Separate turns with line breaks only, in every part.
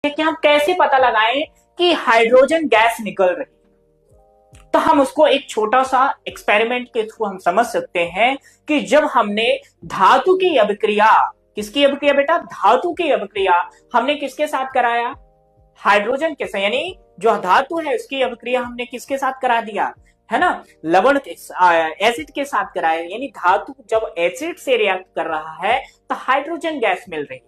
कि हम कैसे पता लगाएं कि हाइड्रोजन गैस निकल रही है। तो हम उसको एक छोटा सा एक्सपेरिमेंट के थ्रू हम समझ सकते हैं कि जब हमने धातु की अभिक्रिया, किसकी अभिक्रिया बेटा, धातु की अभिक्रिया हमने किसके साथ कराया, हाइड्रोजन के साथ, यानी जो धातु है उसकी अभिक्रिया हमने किसके साथ करा दिया है ना, लवण एसिड के साथ कराया। यानी धातु जब एसिड से रिएक्ट कर रहा है तो हाइड्रोजन गैस मिल रही है,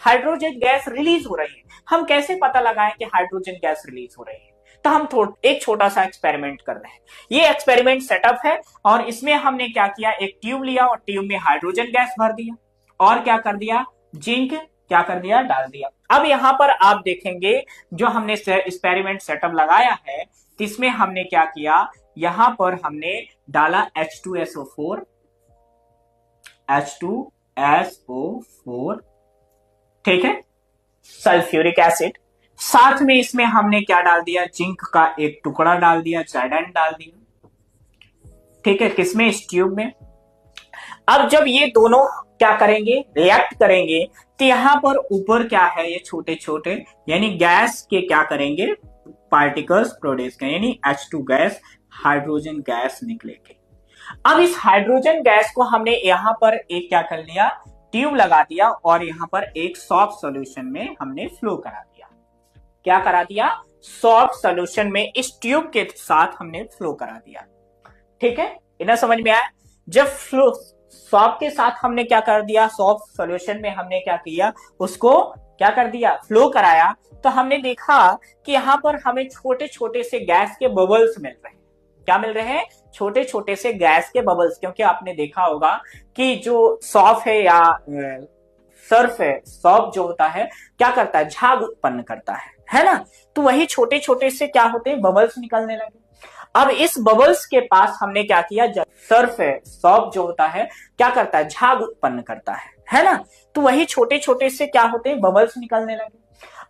हाइड्रोजन गैस रिलीज हो रही है। हम कैसे पता लगाएं कि हाइड्रोजन गैस रिलीज हो रही है, तो हम एक छोटा सा एक्सपेरिमेंट कर रहे हैं। ये एक्सपेरिमेंट सेटअप है और इसमें हमने क्या किया, एक ट्यूब लिया और ट्यूब में हाइड्रोजन गैस भर दिया और क्या कर दिया, जिंक क्या कर दिया, डाल दिया। अब यहां पर आप देखेंगे जो हमने एक्सपेरिमेंट सेटअप लगाया है, इसमें हमने क्या किया, यहां पर हमने डाला H2SO4, H2SO4, ठीक है, सल्फ्यूरिक एसिड, साथ में इसमें हमने क्या डाल दिया, जिंक का एक टुकड़ा डाल दिया, जाइडेंट डाल दिया, ठीक है, किसमें, इस ट्यूब में। अब जब ये दोनों क्या करेंगे, रिएक्ट करेंगे, तो यहां पर ऊपर क्या है, ये छोटे छोटे यानी गैस के क्या करेंगे, पार्टिकल्स प्रोड्यूस करेंगे, यानी H2 गैस, हाइड्रोजन गैस निकलेगी। अब इस हाइड्रोजन गैस को हमने यहां पर एक क्या कर लिया, ट्यूब लगा दिया और यहां पर एक सॉफ्ट सॉल्यूशन में हमने फ्लो करा दिया। क्या करा दिया, सॉफ्ट सॉल्यूशन में इस ट्यूब के साथ हमने फ्लो करा दिया। ठीक है, इतना समझ में आया। जब फ्लो सॉफ्ट के साथ हमने क्या कर दिया, सॉफ्ट सॉल्यूशन में हमने क्या किया, उसको क्या कर दिया, फ्लो कराया, तो हमने देखा कि यहां पर हमें छोटे छोटे से गैस के बबल्स मिल रहे हैं। क्या मिल रहे हैं, छोटे छोटे से गैस के बबल्स। क्योंकि आपने देखा होगा कि जो सॉफ्ट है या सर्फ है, सॉफ्ट जो होता है क्या करता है, झाग उत्पन्न करता है ना। तो वही छोटे छोटे से क्या होते हैं, बबल्स निकलने लगे। अब इस बबल्स के पास हमने क्या किया, सर्फ है, सॉफ्ट जो होता है क्या करता है, झाग उत्पन्न करता है ना। तो वही छोटे छोटे से क्या होते हैं, बबल्स निकलने लगे।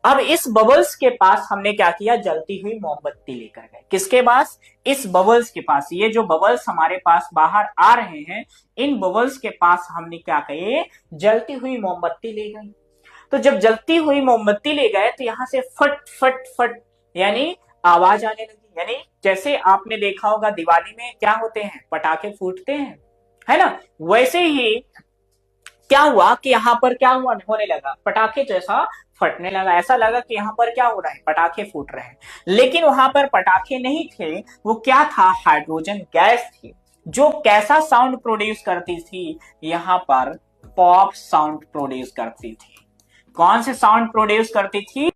अब इस बबल्स के पास हमने क्या किया, जलती हुई मोमबत्ती लेकर गए। किसके पास, इस बबल्स के पास। ये जो बबल्स हमारे पास बाहर आ रहे हैं, इन बबल्स के पास हमने क्या किए, जलती हुई मोमबत्ती ले गए। तो जब जलती हुई मोमबत्ती ले गए तो यहां से फट फट फट यानी आवाज आने लगी। यानी जैसे आपने देखा होगा दिवाली में क्या होते हैं, पटाखे फूटते हैं, है ना। वैसे ही क्या हुआ कि यहां पर क्या हुआ, होने लगा, पटाखे जैसा फटने लगा। ऐसा लगा कि यहां पर क्या हो रहा है, पटाखे फूट रहे हैं। लेकिन वहां पर पटाखे नहीं थे, वो क्या था, हाइड्रोजन गैस थी, जो कैसा साउंड प्रोड्यूस करती थी, यहां पर पॉप साउंड प्रोड्यूस करती थी। कौन से साउंड प्रोड्यूस करती थी,